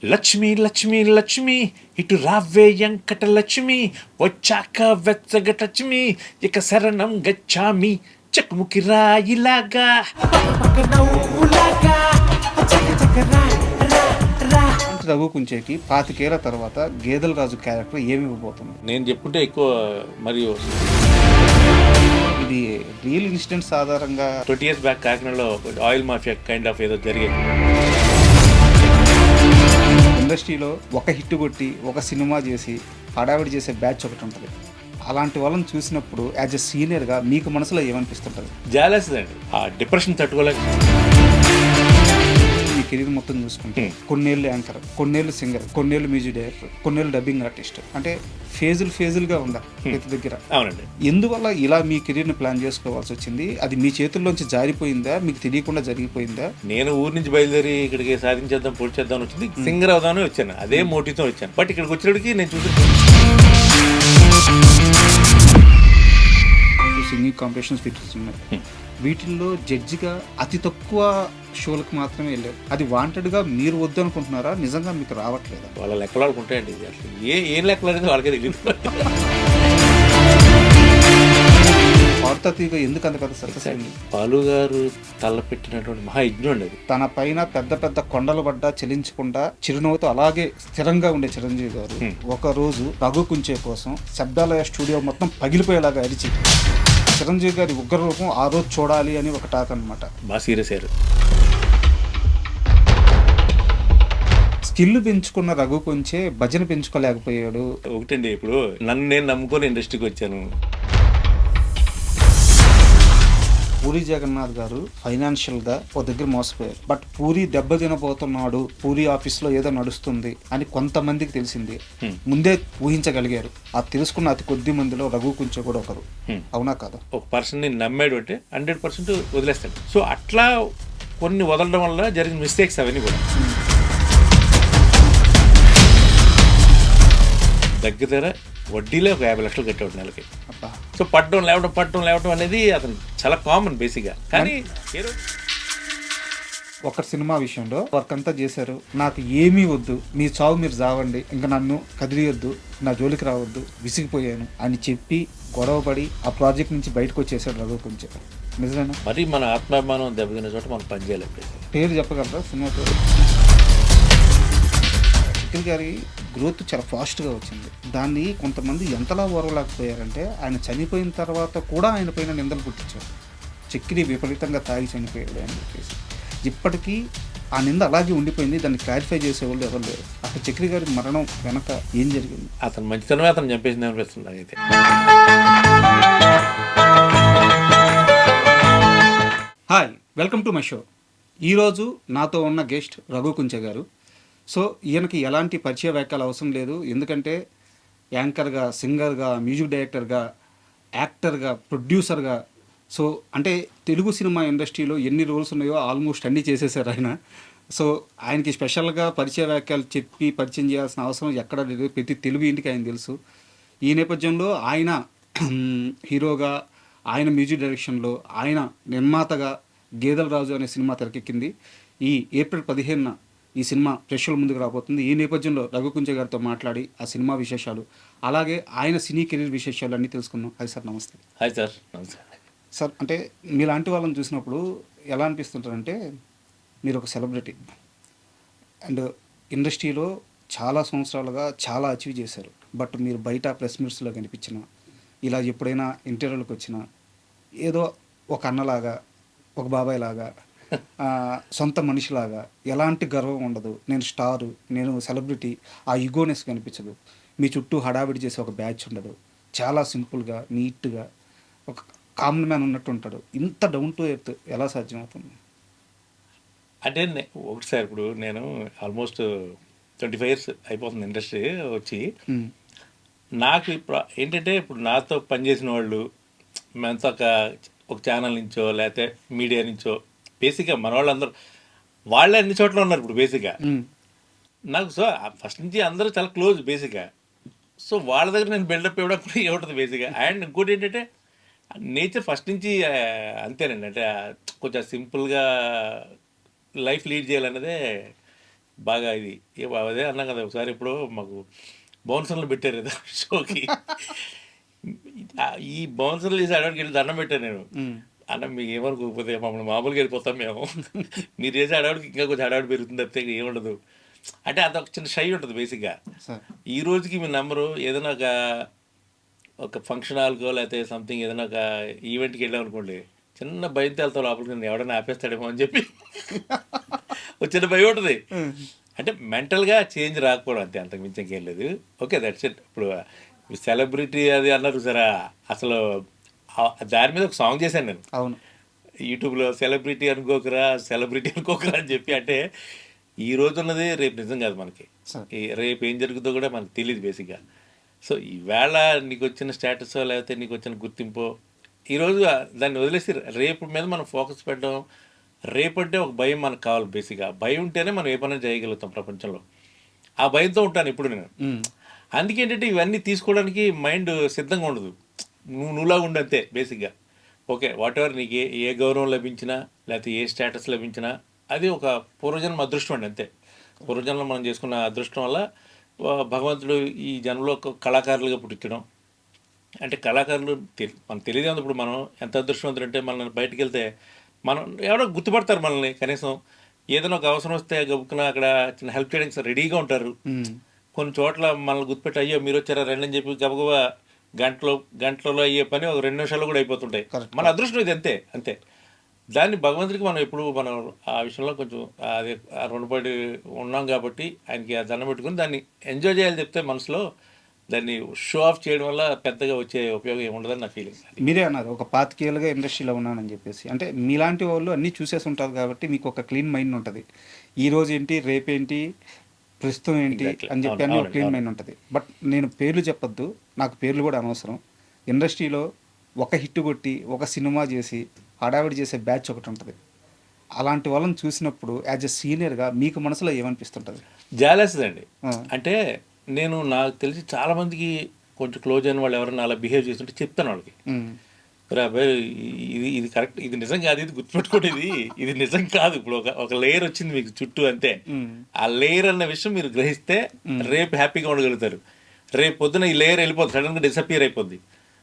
లక్ష్మి లక్ష్మి లక్ష్మి ఇటు రావే వెంకట లక్ష్మి వచ్చాక వెచ్చగటచ్మి ఇక శరణం గచ్చామి చక్ముకి రాయిలాగా. రఘు కుంచేకి 25 ఏళ్ల తర్వాత గేదెల రాజు క్యారెక్టర్ ఏమి ఇవ్వబోతుంది? నేను చెప్పుంటే ఎక్కువ మరియు ఇది రియల్ ఇన్సిడెంట్స్ ఆధారంగా 20 years బ్యాక్ కాకినాడలో ఆయిల్ మాఫియా కైండ్ ఆఫ్ ఏదో జరిగేది. ఇండస్ట్రీలో ఒక హిట్ కొట్టి ఒక సినిమా చేసి హడావిడి చేసే బ్యాచ్ ఒకటి ఉంటుంది. అలాంటి వాళ్ళని చూసినప్పుడు యాజ్ ఎ సీనియర్గా మీకు మనసులో ఏమనిపిస్తుంటుంది? జాలేస్తుందండి. ఆ డిప్రెషన్ తట్టుకోలేక మీ కెరీర్ మొత్తం చూసుకుంటే కొన్నేళ్ళు యాంకర్, కొన్నేళ్ళు సింగర్, కొన్నేళ్ళు మ్యూజిక్ డైరెక్టర్, కొన్నేళ్ళు డబ్బింగ్ ఆర్టిస్ట్, అంటే ఫేజులుగా ఉందా ప్రతి దగ్గర? అవునండి. ఎందువల్ల ఇలా మీ కెరీర్ని ప్లాన్ చేసుకోవాల్సి వచ్చింది? అది మీ చేతుల్లోంచి జారిపోయిందా, మీకు తెలియకుండా జరిగిపోయిందా? నేను ఊరి నుంచి బయలుదేరి ఇక్కడికి సాధించేద్దాం పొడి చేద్దాం వచ్చింది, సింగర్ అవుదామని వచ్చాను. అదే మోటివ్తో వచ్చాను. బట్ ఇక్కడికి వచ్చేటికి నేను చూసి సింగింగ్ కాంపిటీషన్స్ ఉన్నాయి. వీటిల్లో జడ్జిగా అతి తక్కువ షోలకు మాత్రమే వెళ్ళారు. అది వాంటెడ్గా మీరు వద్దు అనుకుంటున్నారా? నిజంగా మీకు రావట్లేదా? వాళ్ళ లెక్కలు వాళ్ళకుంటాయండి. ఇది అసలు ఏం లెక్కలు అనేది వాళ్ళకే తెలియదు. వార్తాతీగా ఎందుకు అంత పెద్ద సక్సెస్ అయింది? పాలు గారు తలపెట్టినటువంటి మహాయజ్ఞం అండి అది. తన పైన పెద్ద పెద్ద కొండలు పడ్డా చెలించకుండా చిరునవ్వుతో అలాగే స్థిరంగా ఉండే చిరంజీవి గారు ఒక రోజు రఘు కుంచే కోసం శబ్దాలయ స్టూడియో మొత్తం పగిలిపోయేలాగా అరిచి, చిరంజీవి గారి ఉగ్ర రూపం ఆ రోజు చూడాలి అని ఒక టాక్ అనమాట. బాగా సీరియస్ అయ్యారు. స్కిల్ పెంచుకున్న రఘు కొంచే భజన పెంచుకోలేకపోయాడు. ఒకటండి, ఇప్పుడు నన్ను నేను నమ్ముకొని ఇండస్ట్రీకి వచ్చాను. పూరి జగన్నాథ్ గారు ఫైనాన్షియల్గా ఒక దగ్గర మోసపోయారు. బట్ పూరి దెబ్బతినబోతున్నాడు, పూరి ఆఫీస్లో ఏదో నడుస్తుంది అని కొంతమందికి తెలిసింది. ముందే ఊహించగలిగారు. ఆ తెలుసుకున్న అతి కొద్ది మందిలో రఘు కుంచే కూడా ఒకరు. అవునా కదా? ఒక పర్సన్ ని నమ్మాడు అంటే 100% వదిలేస్తాడు. సో అట్లా కొన్ని వదలడం వల్ల జరిగిన మిస్టేక్స్ అవన్నీ కూడా దగ్గర వడ్డీలో ఒక 50 లక్షలు కట్టేవాడు నెలకి. సో పట్టడం లేవడం అనేది అతను చాలా కామన్ బేసిక్గా. కానీ ఒక సినిమా విషయంలో వర్క్ అంతా చేశారు, నాకు ఏమీ వద్దు, మీ చావు మీరు చావండి, ఇంకా నన్ను కదిలియొద్దు, నా జోలికి రావద్దు, విసిగిపోయాను అని చెప్పి గొడవపడి ఆ ప్రాజెక్ట్ నుంచి బయటకు వచ్చేసాడు రఘు కొంచెం. నిజమేనా? మరి మన ఆత్మాభిమానం దెబ్బతిన్న చోట మనం పనిచేయలేదు. పేరు చెప్పగలరా సినిమా పేరు? నిఖిల్ గారి గ్రోత్ చాలా ఫాస్ట్గా వచ్చింది. దాన్ని కొంతమంది ఎంతలా ఓర్వలేకపోయారంటే ఆయన చనిపోయిన తర్వాత కూడా ఆయన పైన నిందలు పుట్టించారు. చక్రి విపరీతంగా తాగి చనిపోయాడు అని చెప్పేసి. ఇప్పటికీ ఆ నింద అలాగే ఉండిపోయింది. దాన్ని క్లారిఫై చేసేవాళ్ళు ఎవరు లేరు. అసలు చక్రి గారి మరణం వెనక ఏం జరిగింది? అతను మంచితనమే అతను చంపేసింది అనిపిస్తుంది అయితే. Hi, welcome to my show. ఈరోజు నాతో ఉన్న గెస్ట్ రఘు కుంచే గారు. సో ఈయనకి ఎలాంటి పరిచయ వ్యాఖ్యలు అవసరం లేదు. ఎందుకంటే యాంకర్గా, సింగర్గా, మ్యూజిక్ డైరెక్టర్గా, యాక్టర్గా, ప్రొడ్యూసర్గా, సో అంటే తెలుగు సినిమా ఇండస్ట్రీలో ఎన్ని రోల్స్ ఉన్నాయో ఆల్మోస్ట్ అన్నీ చేసేసారు ఆయన. సో ఆయనకి స్పెషల్గా పరిచయ వ్యాఖ్యలు చెప్పి పరిచయం చేయాల్సిన అవసరం ఎక్కడ లేదు. ప్రతి తెలుగు ఇంటికి ఆయన తెలుసు. ఈ నేపథ్యంలో ఆయన హీరోగా, ఆయన మ్యూజిక్ డైరెక్షన్లో, ఆయన నిర్మాతగా గేదెల రాజు అనే సినిమా తెరకెక్కింది. ఈ ఏప్రిల్ 15న ఈ సినిమా ప్రేక్షకుల ముందుకు రాబోతుంది. ఈ నేపథ్యంలో రఘు కుంచే గారితో మాట్లాడి ఆ సినిమా విశేషాలు, అలాగే ఆయన సినీ కెరీర్ విశేషాలు అన్నీ తెలుసుకున్నాం. హాయ్ సార్, నమస్తే. హాయ్ సార్, నమస్తే సార్. అంటే మీలాంటి వాళ్ళని చూసినప్పుడు ఎలా అనిపిస్తుంటారంటే, మీరు ఒక సెలబ్రిటీ అండ్ ఇండస్ట్రీలో చాలా సంవత్సరాలుగా చాలా అచీవ్ చేశారు. బట్ మీరు బయట ప్రెస్ మీట్స్లో కనిపించిన, ఇలా ఎప్పుడైనా ఇంటర్వ్యూలకు వచ్చినా ఏదో ఒక అన్నలాగా, ఒక బాబాయ్ లాగా, సొంత మనిషిలాగా, ఎలాంటి గర్వం ఉండదు. నేను స్టారు, నేను సెలబ్రిటీ, ఆ ఈగోనెస్ కనిపించదు. మీ చుట్టూ హడావిడి చేసే ఒక బ్యాచ్ ఉండదు. చాలా సింపుల్గా, నీట్గా, ఒక కామన్ మ్యాన్ ఉన్నట్టు ఉంటాడు. ఇంత డౌన్ టు ఎర్త్ ఎలా సాధ్యమవుతుంది? అంటే ఒకటి సార్, ఇప్పుడు నేను ఆల్మోస్ట్ 25 years అయిపోతుంది ఇండస్ట్రీ వచ్చి. నాకు ఇప్పుడు ఏంటంటే, ఇప్పుడు నాతో పనిచేసిన వాళ్ళు మనతో ఒక ఛానల్ నుంచో లేకపోతే మీడియా నుంచో, బేసిక్గా మన వాళ్ళందరూ వాళ్ళే అన్ని చోట్ల ఉన్నారు ఇప్పుడు బేసిక్గా నాకు. సో ఫస్ట్ నుంచి అందరూ చాలా క్లోజ్ బేసిక్గా. సో వాళ్ళ దగ్గర నేను బిల్డప్ ఇవ్వడం కూడా ఏముంటుంది బేసిక్గా. అండ్ ఇంకోటి ఏంటంటే, నేచర్ ఫస్ట్ నుంచి అంతేనండి. అంటే కొంచెం సింపుల్గా లైఫ్ లీడ్ చేయాలన్నదే బాగా ఇది అదే అన్నాం కదా ఒకసారి ఇప్పుడు మాకు బౌన్సర్లు పెట్టారు ఏదో షోకి. ఈ బౌన్సర్లు చేసి అడవికి వెళ్ళి దండం పెట్టాను నేను. అన్న మీకు ఏమనుకోకపోతే మమ్మల్ని మామూలుగా వెళ్ళిపోతాం మేము, మీరు చేసే అడవికి ఇంకా కొంచెం అడవి పెరుగుతుంది తప్పితే ఏముండదు అంటే అంత ఒక చిన్న షై ఉంటుంది బేసిక్గా. ఈ రోజుకి మీ నంబరు ఏదైనా ఒక ఫంక్షన్ హాల్కో లేకపోతే సంథింగ్ ఏదైనా ఒక ఈవెంట్కి వెళ్ళాం అనుకోండి, చిన్న భయంతో వెళ్తాం లోపలికి, నేను ఎవడైనా ఆపేస్తాడేమో అని చెప్పి ఒక చిన్న భయం ఉంటుంది. అంటే మెంటల్గా చేంజ్ రాకపోవడం అంతే, అంతకు మించి ఇంకేం లేదు. Okay that's it. ఇప్పుడు సెలబ్రిటీ అది అన్నారు సరే, అసలు దాని మీద ఒక సాంగ్ చేశాను నేను. అవును, యూట్యూబ్లో సెలబ్రిటీ అనుకోకరా అని చెప్పి. అంటే ఈ రోజు ఉన్నది రేపు నిజం కాదు మనకి, రేపు ఏం జరుగుతుందో కూడా మనకు తెలియదు బేసిక్గా. సో ఈవేళ నీకు వచ్చిన స్టేటస్ లేకపోతే నీకు వచ్చిన గుర్తింపు ఈరోజు దాన్ని వదిలేసి రేపు మీద మనం ఫోకస్ పెట్టడం. రేపంటే ఒక భయం మనకు కావాలి బేసిక్గా. భయం ఉంటేనే మనం ఏ పని చేయగలుగుతాం ప్రపంచంలో. ఆ భయంతో ఉంటాను ఇప్పుడు నేను. అందుకేంటంటే ఇవన్నీ తీసుకోవడానికి మైండ్ సిద్ధంగా ఉండదు. నువ్వులాగా ఉండంతే బేసిక్గా. ఓకే వాట్ ఎవర్ నీకు ఏ గౌరవం లభించినా లేకపోతే ఏ స్టేటస్ లభించినా అది ఒక పూర్వజన్మ అదృష్టం అండి అంతే. పూర్వజన్మలో మనం చేసుకున్న అదృష్టం వల్ల భగవంతుడు ఈ జన్మలో కళాకారులుగా పుట్టించడం. అంటే కళాకారులు మనకు తెలియదు. ఇప్పుడు మనం ఎంత అదృష్టవంతులు అంటే, మనం బయటికి వెళ్తే మనం ఎవరో గుర్తుపడతారు మనల్ని. కనీసం ఏదైనా ఒక అవసరం వస్తే గబుక్కున అక్కడ చిన్న హెల్ప్ చేయడానికి రెడీగా ఉంటారు. కొన్ని చోట్ల మనల్ని గుర్తుపెట్టి అయ్యో మీరు వచ్చారా రండి అని చెప్పి గబగబా గంటలలో అయ్యే పని ఒక 2 నిమిషాల్లో కూడా అయిపోతుంటాయి. మన అదృష్టం ఇది అంతే అంతే. దాన్ని భగవంతుడికి మనం ఎప్పుడు మనం ఆ విషయంలో కొంచెం అది రుణపడి ఉన్నాం కాబట్టి ఆయనకి ఆ దండం పెట్టుకుని దాన్ని ఎంజాయ్ చేయాలి చెప్తే మనసులో. దాన్ని షో ఆఫ్ చేయడం వల్ల పెద్దగా వచ్చే ఉపయోగం ఏముండదని నా ఫీలింగ్. మీరే అన్నారు ఒక 25 ఏళ్ళుగా ఇండస్ట్రీలో ఉన్నానని చెప్పేసి. అంటే మీలాంటి వాళ్ళు అన్నీ చూసేసి ఉంటారు కాబట్టి మీకు ఒక క్లీన్ మైండ్ ఉంటుంది. ఈరోజు ఏంటి రేపేంటి ప్రస్తుతం ఏంటి అని చెప్పి అన్నీ ఒక క్లీన్ మైండ్ ఉంటుంది. బట్ నేను పేర్లు చెప్పొద్దు, నాకు పేర్లు కూడా అనవసరం. ఇండస్ట్రీలో ఒక హిట్ కొట్టి ఒక సినిమా చేసి హడావిడి చేసే బ్యాచ్ ఒకటి ఉంటుంది. అలాంటి వాళ్ళని చూసినప్పుడు యాజ్ ఎ సీనియర్గా మీకు మనసులో ఏమనిపిస్తుంటుంది? జాలేస్తుందండి. అంటే నేను నాకు తెలిసి చాలామందికి కొంచెం క్లోజ్ అయిన వాళ్ళు ఎవరైనా అలా బిహేవ్ చేస్తుంటే చెప్తాను వాళ్ళకి, అబ్బాయి ఇది కరెక్ట్, ఇది నిజం కాదు, ఇది గుర్తుపెట్టుకోండి, ఇది నిజం కాదు. ఇప్పుడు ఒక లేయర్ వచ్చింది మీకు చుట్టూ అంతే. ఆ లేయర్ అన్న విషయం మీరు గ్రహిస్తే రేపు హ్యాపీగా ఉండగలుగుతారు. రేపు పొద్దున ఈ లేయర్ వెళ్ళిపోతుంది, సడన్గా డిసపియర్ అయిపోద్ది.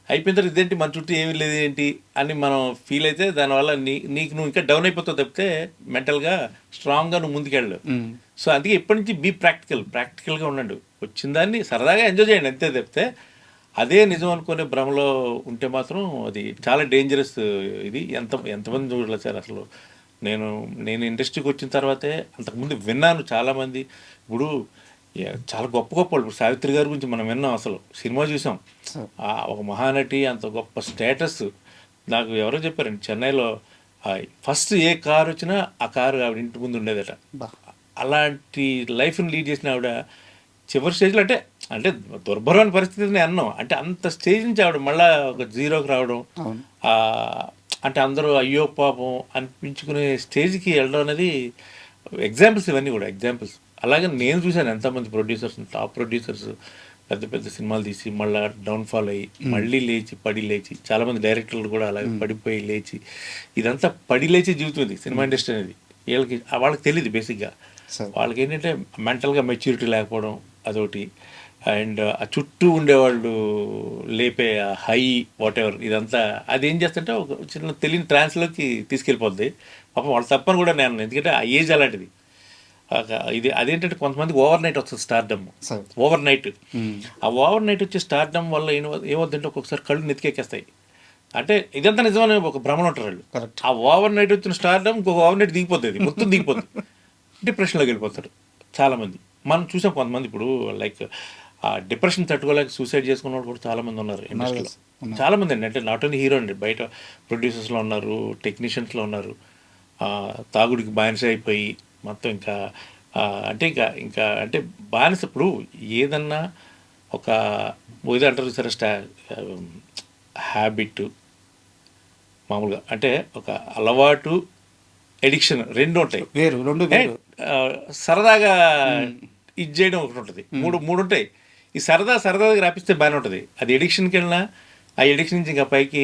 అయిపోయిన తర్వాత ఇదేంటి మన చుట్టూ ఏమీ లేదు ఏంటి అని మనం ఫీల్ అయితే దానివల్ల నీకు నువ్వు ఇంకా డౌన్ అయిపోతావు తప్పితే మెంటల్గా స్ట్రాంగ్గా నువ్వు ముందుకెళ్ళు. సో అందుకే ఇప్పటి నుంచి బీ ప్రాక్టికల్గా ఉండండి. వచ్చిన దాన్ని సరదాగా ఎంజాయ్ చేయండి అంతే తప్పితే అదే నిజం అనుకునే భ్రమలో ఉంటే మాత్రం అది చాలా డేంజరస్. ఇది ఎంతమంది చూడలేదు సార్ అసలు. నేను ఇండస్ట్రీకి వచ్చిన తర్వాతే అంతకుముందు విన్నాను చాలామంది. ఇప్పుడు చాలా గొప్ప వాళ్ళు, ఇప్పుడు సావిత్రి గారి గురించి మనం విన్నాం, అసలు సినిమా చూసాం. ఒక మహానటి, అంత గొప్ప స్టేటస్. నాకు ఎవరో చెప్పారండి చెన్నైలో ఫస్ట్ ఏ కారు వచ్చినా ఆ కారు ఆవిడ ఇంటి ముందు ఉండేదట. అలాంటి లైఫ్ని లీడ్ చేసిన ఆవిడ చివరి స్టేజ్లో అంటే దుర్భరమైన పరిస్థితిని అన్నాం. అంటే అంత స్టేజ్ నుంచి ఆవిడ మళ్ళీ ఒక జీరోకి రావడం, అంటే అందరూ అయ్యో పాపం అనిపించుకునే స్టేజ్కి వెళ్ళడం అనేది ఎగ్జాంపుల్స్. ఇవన్నీ కూడా ఎగ్జాంపుల్స్. అలాగే నేను చూశాను ఎంతమంది ప్రొడ్యూసర్స్, టాప్ ప్రొడ్యూసర్స్ పెద్ద పెద్ద సినిమాలు తీసి మళ్ళీ డౌన్ఫాల్ అయ్యి మళ్ళీ పడి లేచి, చాలామంది డైరెక్టర్లు కూడా అలాగే పడిపోయి లేచి, ఇదంతా పడి లేచి జీవితం ఇది సినిమా ఇండస్ట్రీ అనేది. వాళ్ళకి తెలియదు బేసిక్గా. వాళ్ళకి ఏంటంటే మెంటల్గా మెచ్యూరిటీ లేకపోవడం అదొకటి, అండ్ ఆ చుట్టూ ఉండేవాళ్ళు లేపే హై వాట్ ఎవర్ ఇదంతా అది ఏం చేస్తుంటే ఒక చిన్న తెలియని ట్రాన్స్లోకి తీసుకెళ్ళిపోద్ది. పాపం వాళ్ళు తప్పని కూడా నేను, ఎందుకంటే ఆ ఏజ్ అలాంటిది. ఇది అదేంటంటే కొంతమందికి ఓవర్ నైట్ వస్తుంది స్టార్డమ్. ఓవర్ నైట్ ఆ ఓవర్ నైట్ వచ్చే స్టార్డమ్ వల్ల ఏమవుతుందంటే ఒక్కొక్కసారి కళ్ళు నెత్తికెక్కేస్తాయి. అంటే ఇదంతా నిజమని ఒక భ్రమలో ఉంటారు వాళ్ళు. ఆ ఓవర్ నైట్ వచ్చిన స్టార్డమ్ ఇంకొక ఓవర్ నైట్ దిగిపోతుంది, మొత్తం దిగిపోతుంది, డిప్రెషన్లోకి వెళ్ళిపోతారు చాలామంది. మనం చూసాం కొంతమంది ఇప్పుడు లైక్ ఆ డిప్రెషన్ తట్టుకోలేక సూసైడ్ చేసుకున్న వాళ్ళు కూడా చాలామంది ఉన్నారు ఇండస్ట్రీలో. చాలామంది అండి, అంటే నాట్ ఓన్లీ హీరో అండి, బయట ప్రొడ్యూసర్స్లో ఉన్నారు, టెక్నీషియన్స్లో ఉన్నారు. తాగుడికి బానిస అయిపోయి మొత్తం ఇంకా అంటే బానిస. ఇప్పుడు ఏదన్నా ఒక ఇది అంటారు సరే హ్యాబిట్ మామూలుగా, అంటే ఒక అలవాటు ఎడిక్షన్ రెండు ఉంటాయి. సరదాగా ఇది చేయడం ఒకటి ఉంటుంది, మూడు ఉంటాయి. ఈ సరదాగా రాపిస్తే బాగానే ఉంటుంది. అది ఎడిక్షన్కి వెళ్ళినా, ఆ ఎడిక్షన్ నుంచి ఇంకా పైకి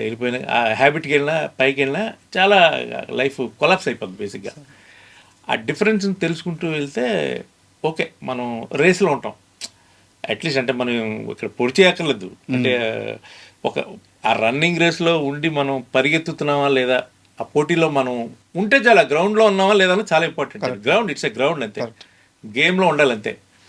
వెళ్ళిపోయినా, ఆ హ్యాబిట్కి వెళ్ళినా పైకి వెళ్ళినా చాలా లైఫ్ కొలాప్స్ అయిపోతుంది బేసిక్గా. ఆ డిఫరెన్స్ని తెలుసుకుంటూ వెళ్తే ఓకే మనం రేస్లో ఉంటాం అట్లీస్ట్. అంటే మనం ఇక్కడ పొడి చేయక్కర్లేదు, అంటే ఒక ఆ రన్నింగ్ రేస్లో ఉండి మనం పరిగెత్తుతున్నామా లేదా, ఆ పోటీలో మనం ఉంటే చాలా గ్రౌండ్లో ఉన్నామా లేదా అని చాలా important. Ground it's a ground అంతే, గేమ్లో ఉండాలి అంతే.